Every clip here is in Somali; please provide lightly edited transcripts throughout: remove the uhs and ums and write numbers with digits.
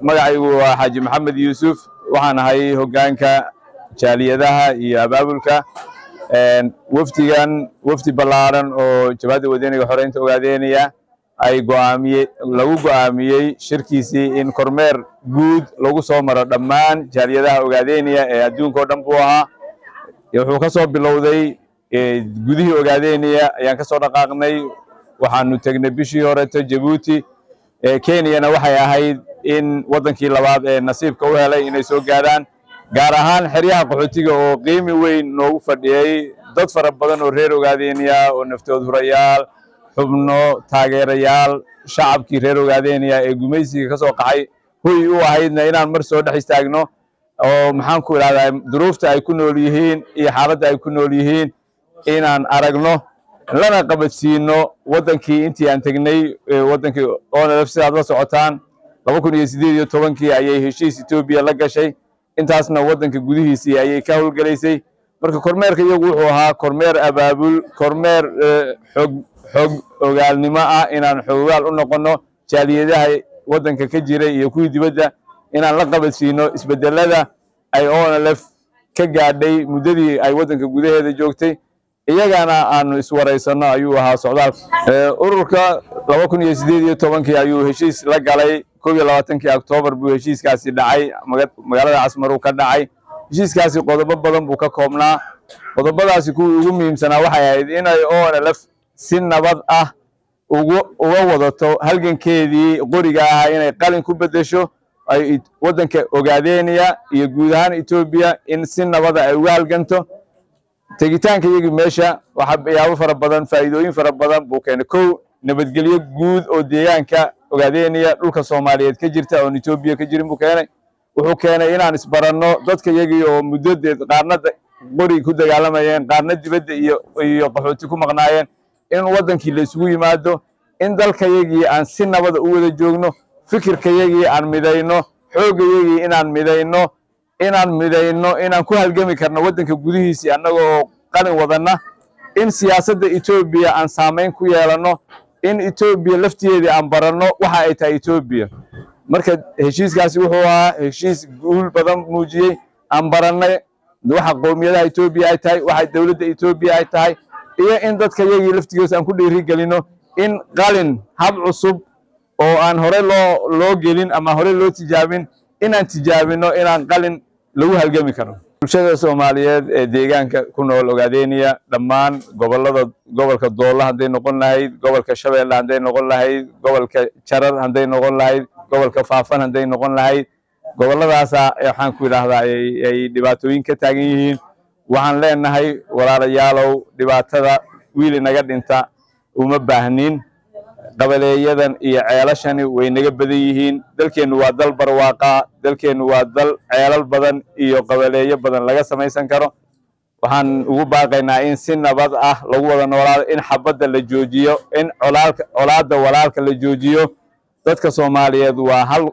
magacaygu waa Xaaji Maxamed Yuusuf waxaan ahay hoggaanka jaaliyadaha iyo abaabulka wafdi ballaaran oo Jabhadda Wadaniga Xoreynta Ogaadeenaya ay lagu go'aamiyay shirkiisii in kormeer guud lagu soo maro dhammaan jaaliyadaha Ogaadeenaya ee adduunka oo dhan buu ahaa wuxuu ka soo bilowday gudihii Ogaadeenaya ayaan ka soo dhaqaaqnay waxaanu tagnay bishii hore Djibouti Kenyana waxay ahayd in wadankii labaad ee nasiibka u helay inay soo gaaraan gaar ahaan xeryaha qaxootiga oo qiimi weyn noogu fadhiyay dad fara badan oo reer Ogaadeenaya oo naftood hurayaal xubno taageerayaal shacabkii reer Ogaadeenaya ee gumaysiga ka soo qaxay hoy u ahaydna inaan mar soo dhex istaagno oo maxaan ku ilaadaa duruufta ay ku nool yihiin iyo xaaladda ay ku nool yihiin inaan aragno lana qabadsiino wadankii intii aan tagnay wadankii oo sidaad la socotaan 2018 ayay heshiis Ethiopia la gashay intaasna wadanka gudihiisii ayay ka howlgalaysay marka kormeerka iyagu wuxuu ahaa kormeer abaabul kormeer xog ogaalnimo ah inaan xogaal u noqono jaaliyadaha wadanka ka jiray iyo kuwii dibadda inaan la qabadsiino isbedelada ay ONLF ka gaadhay muddadii ay wadanka gudaheeda joogtay iyagana aanu iswareysano ayuu ahaa socdaal ururka 2018 ayuu heshiis la galay 21 Oktoobar buu heshiiskaasi dhacay magaalada Casmaro ka dhacay heshiiskaasi qodobo badan buu ka koobnaa qodobadaasi kuwii ugu muhiimsanaa waxay ahayd in ay ONLF si nabad ah uga wadato halgankeedii qoriga ah inay qalin ku bedesho ay wadanka Ogaadeenaya iyo guud ahaan Ethiopia in si nabad ah ay uga halganto tegitaanka iyagu meesha waxa yaabo fara badan faa'iidooyin fara badan buu keenay nabadgelyo guud oo deegaanka Ogaadeenaya dhulka Soomaaliyeed ka jirta oo Ethiopia ka jirin buu keenay wuxuu keenay inaan isbaranno dadka iyagii oo muddadeed qaarna qori ku dagaalamayeen qaarna dibadda iyo qaxooti ku maqnaayeen in wadankii la isugu yimaado in dalka iyagii aan si nabad u wada joogno fikirka iyagii aan midayno xoog iyagii inaan midayno inaan ku halgami karno wadanka gudihiisa annagoo qalin wadana in siyaasadda Ethiopia aan saameyn ku yeelano in Ethiopia laftigeedii aan baranno waxa ay tahay Ethiopia marka heshiiskaasi wuxuu ahaa heshiis guul badan muujiyay aan barannay waxa qoomiyadaha Ethiopia ay tahay waxa dawladda Ethiopia ay tahay iyo in dadka iyagii laftigiisa aan ku dhiirigelino in qalin hab cusub oo aan hore loo gelin ama hore loo tijaabin inaan tijaabino inaan qalin lagu halgami karo bulshada Soomaaliyeed ee deegaanka ku nool Ogaadeenaya dhammaan gobolka Doola haday noqon lahayd gobolka Shabeelle haday noqon lahayd gobolka Jarar haday noqon lahayd gobolka Faafan haday noqon lahayd goboladaas waxaan ku yiraahdaa ay dhibaatooyin ka taagan yihiin waxaan leenahay walaalayaalow dhibaatada wiil inaga dhinta uma baahnin qabaleeyadan iyo ceelashani way naga badan yihiin dalkeenu waa dal barwaaqa dalkeenu waa dal ceelal badan iyo qabaleeyo badan laga samaysan karo waxaan ugu baaqaynaa in si nabad ah lagu wada noolaado in xabadda la joojiyo in colaadda walaalka la joojiyo dadka Soomaaliyeed waa hal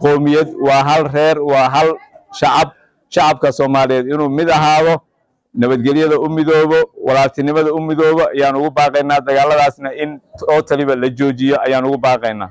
qoomiyad waa hal reer waa hal shacabka Soomaaliyeed inuu mid ahaado nabadgelyada u midoobo walaaltinimada u midoobo ayaan ugu baaqaynaa dagaaladaasna in oo taliba la joojiyo ayaan ugu baaqaynaa